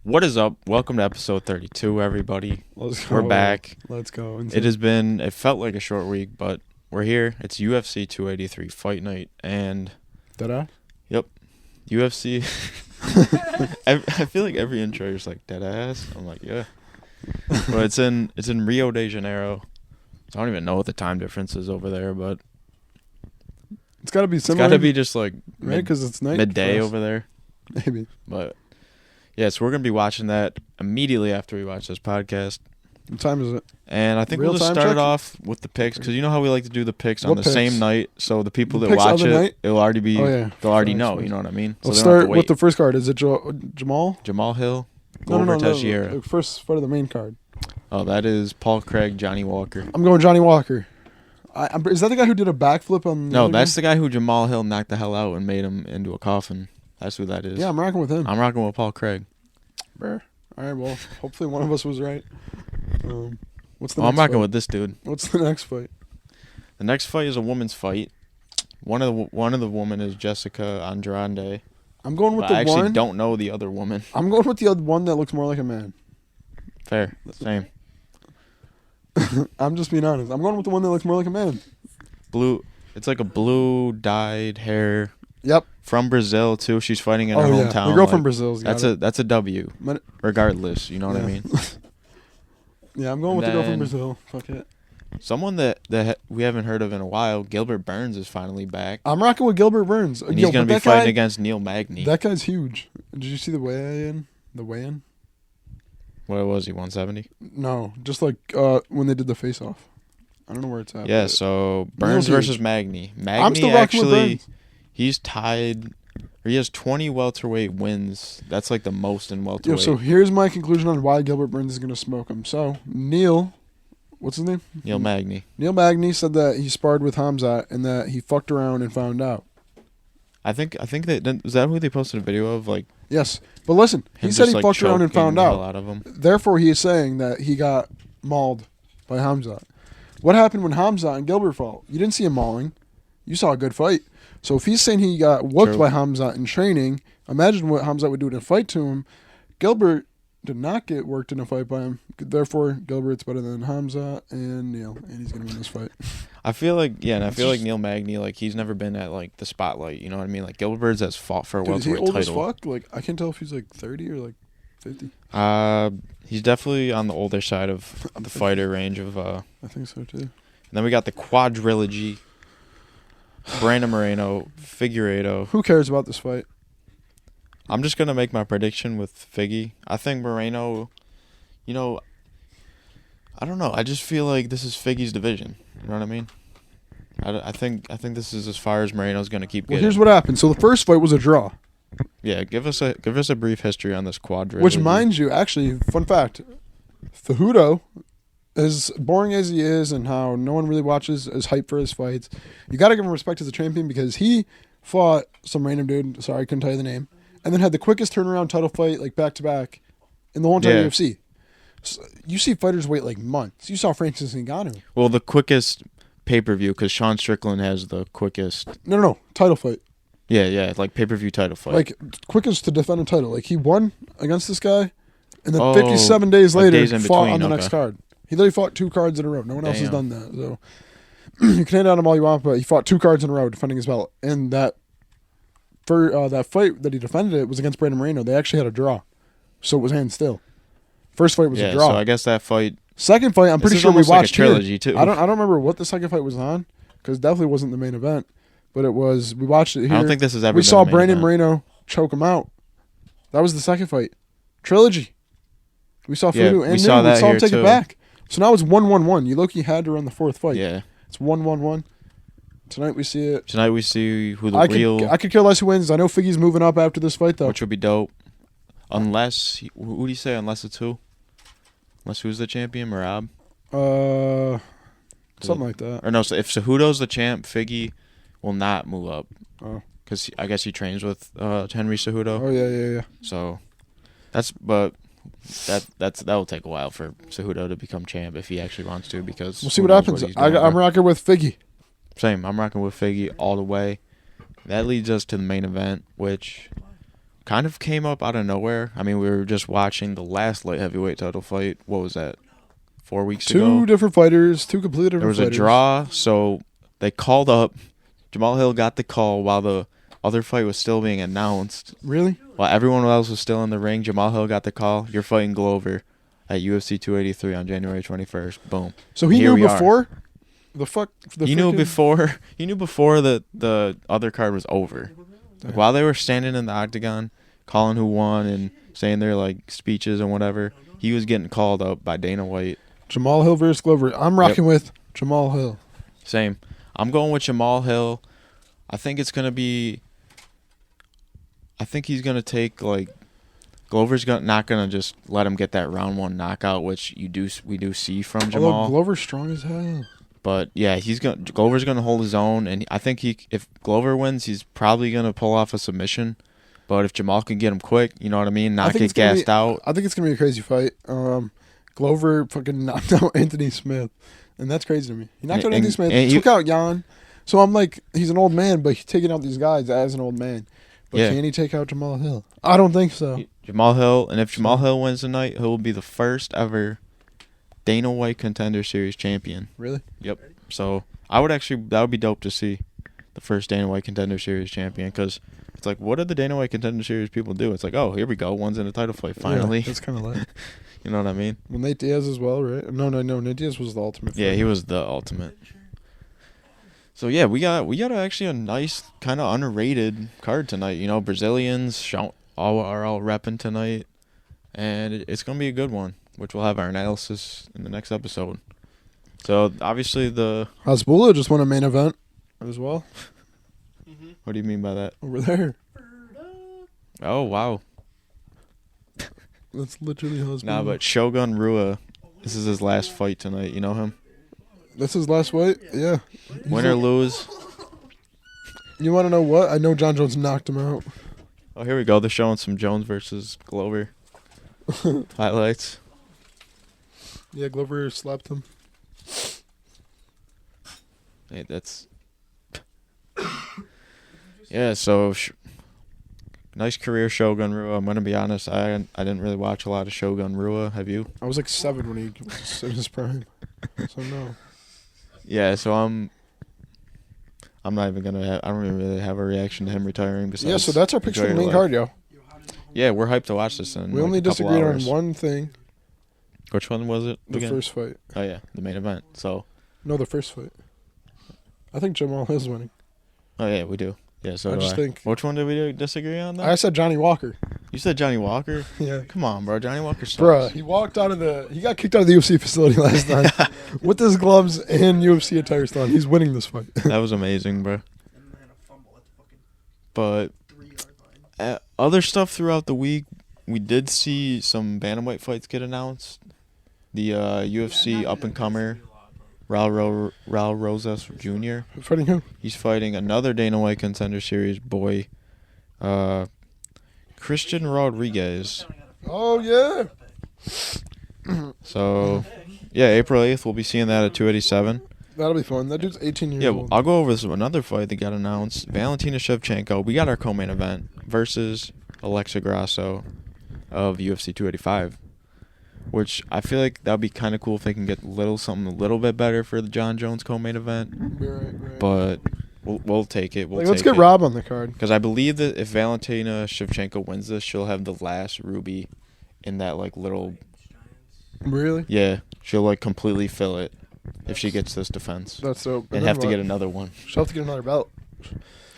What is up? Welcome to episode 32, everybody. Let's go. We're back. Let's go. It felt like a short week, but we're here. It's UFC 283 Fight Night, and... Did I? Yep. UFC... I feel like every intro is like, dead ass. I'm like, yeah. But it's in Rio de Janeiro. I don't even know what the time difference is over there, but... It's got to be similar. It's got to be just like... Right, because it's night. Midday over there. Maybe. But... Yeah, so we're going to be watching that immediately after we watch this podcast. What time is it? And I think Real we'll just time start check? it off with the picks, because you know how we like to do the picks on What the picks? same night, so the people The that picks watch other it, night? it'll already be, Oh, yeah. they'll already Facts, know, facts. you know what I mean? So Let's they don't have start to wait. with the first card. Is it Jamal? Jamal Hill, Glover Teixeira. The first fight of the main card. Oh, that is Paul Craig, Johnny Walker. I'm going Johnny Walker. Is that the guy who did a backflip on the No, other that's guy? the guy who Jamal Hill knocked the hell out and made him into a coffin. That's who that is. Yeah, I'm rocking with him. I'm rocking with Paul Craig. Brr. All right, well, hopefully one of us was right. What's the I'm next rocking fight? with this dude. What's the next fight? The next fight is a woman's fight. One of the women is Jessica Andrade. I'm going with But the I actually one. don't know the other woman. I'm going with the other one that looks more like a man. Fair. Same. I'm just being honest. I'm going with the one that looks more like a man. Blue. It's like a blue dyed hair. Yep. From Brazil too. She's fighting in her hometown. The girl like, from Brazil's got that's a W. Regardless, you know what I Yeah. mean. Yeah, I'm going with the girl from Then- Brazil. Fuck it. Someone that we haven't heard of in a while. Gilbert Burns is finally back, I'm rocking with Gilbert Burns. and he's going to be fighting against Neil Magny. That guy's huge. Did you see the weigh-in? The weigh-in? What was he? 170. No, just like when they did the face-off. I don't know where it's at. Yeah. but- So Burns Neil's versus huge. Magny. I'm Magny still rocking with actually, Burns. he's tied. Or he has 20 welterweight wins. That's like the most in Yo, welterweight. so here's my conclusion on why Gilbert Burns is going to smoke him. So, Neil, what's his name? Neil Magny. Neil Magny said that he sparred with Hamzat and that he fucked around and found out. I think that is that who they posted a video of, like Yes. But listen, he him said just, he like, fucked around and choking found the hell out. out of him. Therefore, he is saying that he got mauled by Hamzat. What happened when Hamzat and Gilbert fought? You didn't see him mauling. You saw a good fight. So if he's saying he got whooped True. by Hamzat in training, imagine what Hamzat would do in a fight to him. Gilbert did not get worked in a fight by him. Therefore, Gilbert's better than Hamzat and Neil, and he's going to win this fight. I feel like and I It's feel like just- Neil Magny, like he's never been at like the spotlight. You know what I mean? Like Gilbert Burns has fought for a Dude, is he welterweight old title. as fuck? Like, I can't tell if he's like 30 or like 50. He's definitely on the older side of the fighter range of. I think so, too. And then we got the quadrilogy. Brandon Moreno, Figueiredo. Who cares about this fight? I'm just gonna make my prediction with Figgy. I think Moreno. You know, I don't know. I just feel like this is Figgy's division. You know what I mean? I think this is as far as Moreno's gonna keep Well, getting. here's what happened. So the first fight was a draw. Yeah, give us a brief history on this quadrilogy. Which, mind you, actually, fun fact, Fajudo, as boring as he is and how no one really watches as hype for his fights, you got to give him respect as a champion because he fought some random dude, sorry, I couldn't tell you the name, and then had the quickest turnaround title fight, like back-to-back, in the whole entire Yeah. UFC. So, you see fighters wait like months. You saw Francis Ngannou. Well, the quickest pay-per-view, because Sean Strickland has the quickest. No, title fight. Yeah, like pay-per-view title fight. Like, quickest to defend a title. Like, he won against this guy, and then Oh, 57 days like later, days in fought between, on the okay. next card. He literally fought 2 cards in a row. No one else has Damn. done that. So you can hand on him all you want, but he fought 2 cards in a row defending his belt. And that that fight that he defended it was against Brandon Moreno. They actually had a draw, so it was hand still. First fight was a draw. So I guess that fight. Second fight, I'm This pretty is sure we almost like a watched trilogy, here. too. I don't remember what the second fight was on because definitely wasn't the main event, but it was. We watched it here. I don't think this has ever. We been saw the main Brandon event. Moreno choke him out. That was the second fight. Trilogy. We saw Yeah, Fudu and we saw New. We that saw him here, take too. it back. So now it's 1-1-1. You low-key had to run the fourth fight. Yeah. It's 1-1-1. Tonight we see it. Tonight we see who the I real, could care less who wins. I know Figgy's moving up after this fight, though. which would be dope. Unless who do you say? Unless it's who? Unless who's the champion, Merab? Something like that. Or no? So if Cejudo's the champ, Figgy will not move up. Oh. Because I guess he trains with Henry Cejudo. Oh, yeah. So that will take a while for Cejudo to become champ if he actually wants to, because We'll see who what knows happens. he's doing, I'm bro. rocking with Figgy. Same. I'm rocking with Figgy all the way. That leads us to the main event, which kind of came up out of nowhere. I mean, we were just watching the last light heavyweight title fight. What was that? 4 weeks ago? Two different fighters, two completely different fighters. There was a draw, so they called up. Jamal Hill got the call while the other fight was still being announced. Really? While everyone else was still in the ring, Jamal Hill got the call. You're fighting Glover at UFC 283 on January 21st. Boom. So he knew before? The fuck? He knew before. He knew before the other card was over. Like, while they were standing in the octagon, calling who won and saying their like speeches and whatever, he was getting called up by Dana White. Jamal Hill versus Glover. I'm rocking with Jamal Hill. Same. I'm going with Jamal Hill. I think it's gonna be. I think he's gonna take like. Glover's not gonna just let him get that round 1 knockout, which we do see from Jamal. Although Glover's strong as hell. But yeah, Glover's gonna hold his own, and I think if Glover wins, he's probably gonna pull off a submission. But if Jamal can get him quick, you know what I mean, not get gassed out. I think it's gonna be a crazy fight. Glover fucking knocked out Anthony Smith, and that's crazy to me. He knocked out Anthony Smith, took out Jan. So I'm like, he's an old man, but he's taking out these guys as an old man. But can he take out Jamal Hill? I don't think so. Jamal Hill, and if Jamal Hill wins tonight, he'll be the first ever Dana White Contender Series champion. Really? Yep. So that would be dope to see the first Dana White Contender Series champion, because it's like, what did the Dana White Contender Series people do? It's like, oh, here we go, one's in a title fight finally. Yeah, that's kind of like. You know what I mean? Well, Nate Diaz as well, right? No. Nate Diaz was the ultimate. Yeah, he was the ultimate. So yeah, we got actually a nice kind of underrated card tonight. You know, Brazilians are all repping tonight, and it's gonna be a good one, which we'll have our analysis in the next episode. So obviously Hasbulla just won a main event as well. What do you mean by that? Over there. Oh wow. That's literally Hasbulla. Nah, but Shogun Rua, this is his last fight tonight. You know him? That's his last fight? Yeah. Win or lose. You want to know what? I know John Jones knocked him out. Oh, here we go. They're showing some Jones versus Glover highlights. Yeah, Glover slapped him. Hey, that's... Yeah, so... Nice career, Shogun Rua. I'm going to be honest. I didn't really watch a lot of Shogun Rua. Have you? I was like 7 when he was in his prime. So no. Yeah, so I'm not even going to... I don't even really have a reaction to him retiring. Yeah, so that's our picture of the main card, yo. Yeah, we're hyped to watch this. We only disagreed on one thing. Which one was it again? The first fight. Oh, yeah, the main event. So. No, the first fight. I think Jamal is winning. Oh, yeah, we do. Yeah, so I just think. Which one did we disagree on, though? I said Johnny Walker. You said Johnny Walker? Yeah. Come on, bro. Johnny Walker sucks. Bruh, he got kicked out of the UFC facility last time with his gloves and UFC attire still on. He's winning this fight. That was amazing, bro. But other stuff throughout the week, we did see some bantamweight fights get announced. The UFC up-and-comer, Raul Rosas Jr. Fighting who? He's fighting another Dana White Contender Series boy, Christian Rodriguez. Oh, yeah. So, yeah, April 8th, we'll be seeing that at 287. That'll be fun. That dude's 18 years old. Yeah, I'll go over another fight that got announced. Valentina Shevchenko. We got our co-main event versus Alexa Grasso of UFC 285. Which I feel like that would be kind of cool if they can get something a little bit better for the John Jones co-main event. Right. But we'll take it. Let's get Rob on the card. Because I believe that if Valentina Shevchenko wins this, she'll have the last ruby in that like little. Really? Yeah, she'll like completely fill it if she gets this defense. That's dope. And have to get another one. She'll have to get another belt.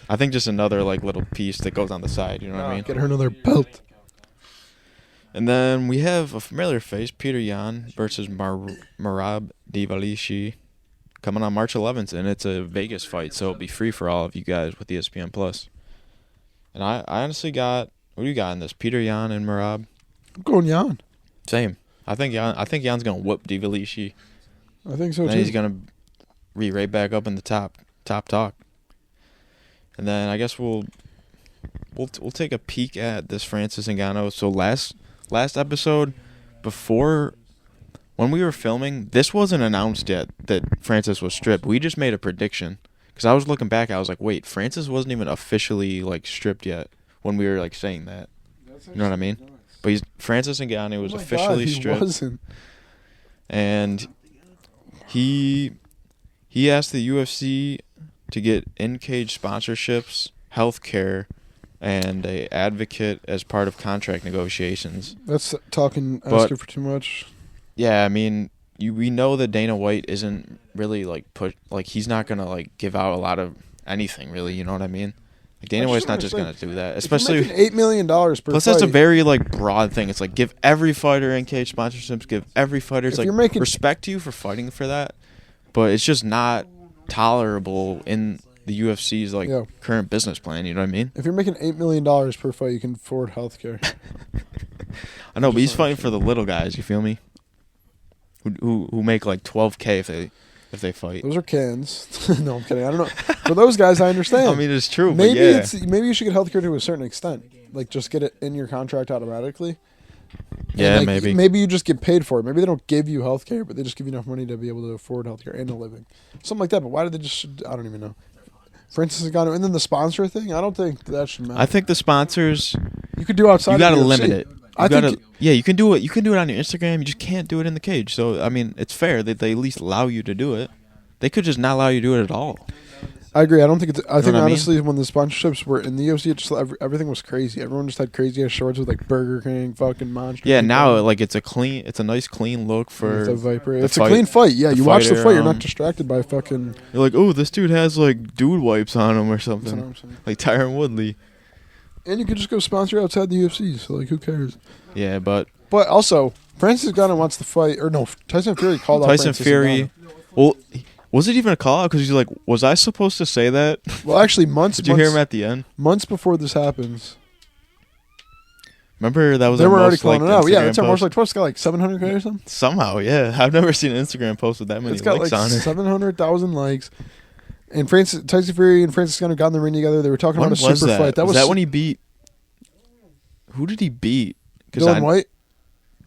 I think just another like little piece that goes on the side. You know what I mean? Get her another belt. And then we have a familiar face, Peter Yan versus Merab Dvalishvili, coming on March 11th, and it's a Vegas fight, so it'll be free for all of you guys with ESPN Plus. And I honestly got, what do you got in this? Peter Yan and Merab? I'm going Yan. Same. I think Yan's gonna whoop Dvalishvili. I think so too. And he's gonna be right back up in the top talk. And then I guess we'll take a peek at this Francis Ngannou. So last episode, before when we were filming, this wasn't announced yet that Francis was stripped. We just made a prediction because I was looking back. I was like, wait, Francis wasn't even officially like stripped yet when we were like saying that. You know what I mean? But Francis Ngannou was officially stripped. Wasn't. And he asked the UFC to get in-cage sponsorships, health care, and a advocate as part of contract negotiations. That's asking for too much. Yeah, I mean, we know that Dana White isn't really he's not gonna give out a lot of anything really. You know what I mean? Dana White's not just gonna do that, especially $8 million per plus fight. that's a very broad thing. It's give every fighter in-cage sponsorships, give every fighter respect you for fighting for that, but it's just not tolerable in the UFC's current business plan. You know what I mean? If you're making $8 million per fight, you can afford healthcare. I know, but he's fighting for the little guys. You feel me? Who make $12K if they fight. Those are cans. No, I'm kidding. I don't know. For those guys, I understand. I mean, it's true. Maybe but yeah. maybe you should get healthcare to a certain extent. Just get it in your contract automatically. Yeah, and maybe. Maybe you just get paid for it. Maybe they don't give you healthcare, but they just give you enough money to be able to afford healthcare and a living, something like that. But why did they just? I don't even know. Francis Ngannou, and then the sponsor thing. I don't think that should matter. I think the sponsors. You could do outside. You got to of the limit UFC. it. You can do it. You can do it on your Instagram. You just can't do it in the cage. So I mean, it's fair that they at least allow you to do it. They could just not allow you to do it at all. I agree. I don't think it's. I think honestly, mean? when the sponsorships were in the UFC, everything was crazy. Everyone just had crazy ass shorts with Burger King, fucking Monster. Yeah, now it's a nice clean look for the Viper. It's a clean fight. Yeah, you watch the fight, you're not distracted by fucking. You're like, oh, this dude has dude wipes on him or something. That's what I'm saying. Like Tyron Woodley. And you could just go sponsor outside the UFC. So who cares? Yeah, but also Francis Ngannou wants to fight, or no? Tyson Fury called out Francis Ngannou. Well. Was it even a call out? Because he's like, was I supposed to say that? Well, actually, months. Did you hear him at the end? Months before this happens. Remember that was they our were already most calling it Instagram out. Yeah, that's our post? most post. Got 700K or something. Somehow, yeah. I've never seen an Instagram post with that many likes on it. 700,000 likes. And Tyson Fury and Francis Ngannou got in the ring together. They were talking about a super fight. Was that when he beat? Who did he beat? Dylan White.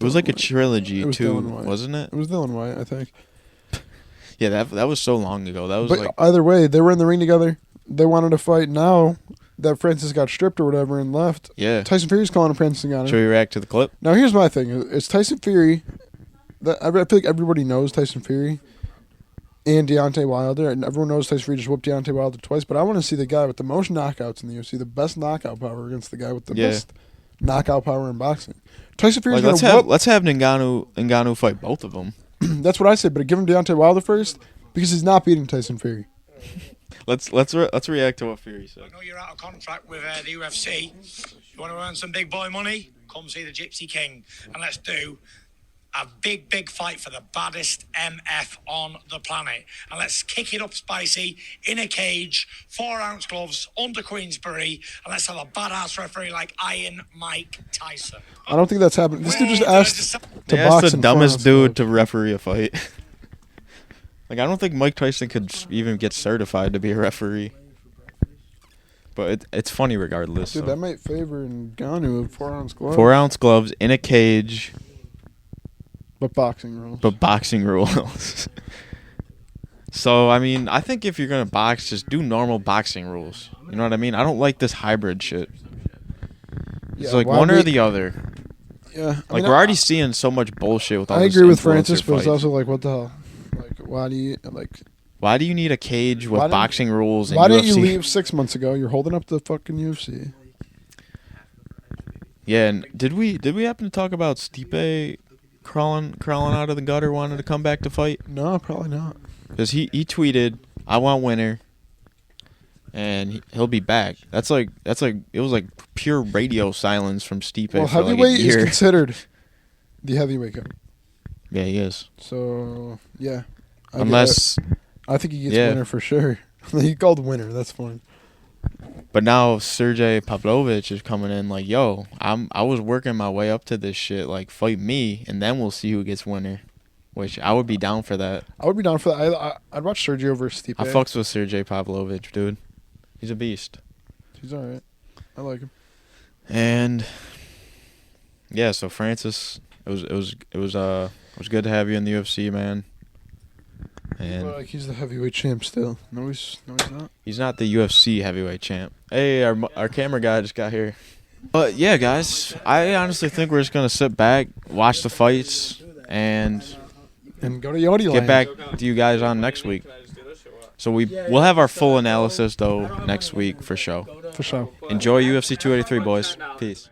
It was like a trilogy too, Dylan White. Wasn't it? It was Dylan White, I think. Yeah, that was so long ago. That was but either way, they were in the ring together. They wanted to fight. Now that Francis got stripped or whatever and left, yeah. Tyson Fury's calling Francis Ngannou. Should we react to the clip? Now here's my thing: it's Tyson Fury. I feel like everybody knows Tyson Fury and Deontay Wilder, and everyone knows Tyson Fury just whooped Deontay Wilder twice. But I want to see the guy with the most knockouts in the UFC, the best knockout power, against the guy with the best knockout power in boxing. Tyson Fury's let's have Ngannou fight both of them. That's what I said, but give him Deontay Wilder first because he's not beating Tyson Fury. Let's react to what Fury said. I know you're out of contract with the UFC. You want to earn some big boy money? Come see the Gypsy King, and let's do a big fight for the baddest MF on the planet. And let's kick it up spicy in a cage, 4-ounce gloves under Queensberry, and let's have a badass referee like Iron Mike Tyson. I don't think that's happening. This dude just asked to box the dumbest dude to referee a fight. I don't think Mike Tyson could even get certified to be a referee. But it's funny regardless. Dude, that might favor Ngannou with 4-ounce gloves. 4-ounce gloves in a cage. But boxing rules. So, I mean, I think if you're going to box, just do normal boxing rules. You know what I mean? I don't like this hybrid shit. It's one or the other. Yeah. We're already seeing so much bullshit with all this. I agree with Francis, but fights. it's also what the hell? Why do you need a cage with boxing rules and Why UFC? didn't you leave 6 months ago? You're holding up the fucking UFC. Yeah, and did we happen to talk about Stipe crawling out of the gutter, wanting to come back to fight? No, probably not. Because he tweeted, "I want winner," and he'll be back. That's like it was like pure radio silence from Stipe. Well, for heavyweight a year. is considered the heavyweight guy. Yeah, he is. So yeah, I think he gets winner for sure. He called winner. That's fine. But now Sergey Pavlovich is coming in like, yo, I was working my way up to this shit. Like, fight me, and then we'll see who gets winner. Which I would be down for that. I would be down for that. I'd watch Sergio versus Stipe. I fucks with Sergey Pavlovich, dude. He's a beast. He's all right. I like him. And yeah, so Francis, it was good to have you in the UFC, man. And he's the heavyweight champ still. No, he's not. He's not the UFC heavyweight champ. Hey, our camera guy just got here. But yeah, guys, I honestly think we're just gonna sit back, watch the fights, and go to Yodi get back to you guys on next week. So we'll have our full analysis though next week for sure. For sure. Enjoy UFC 283, boys. Peace.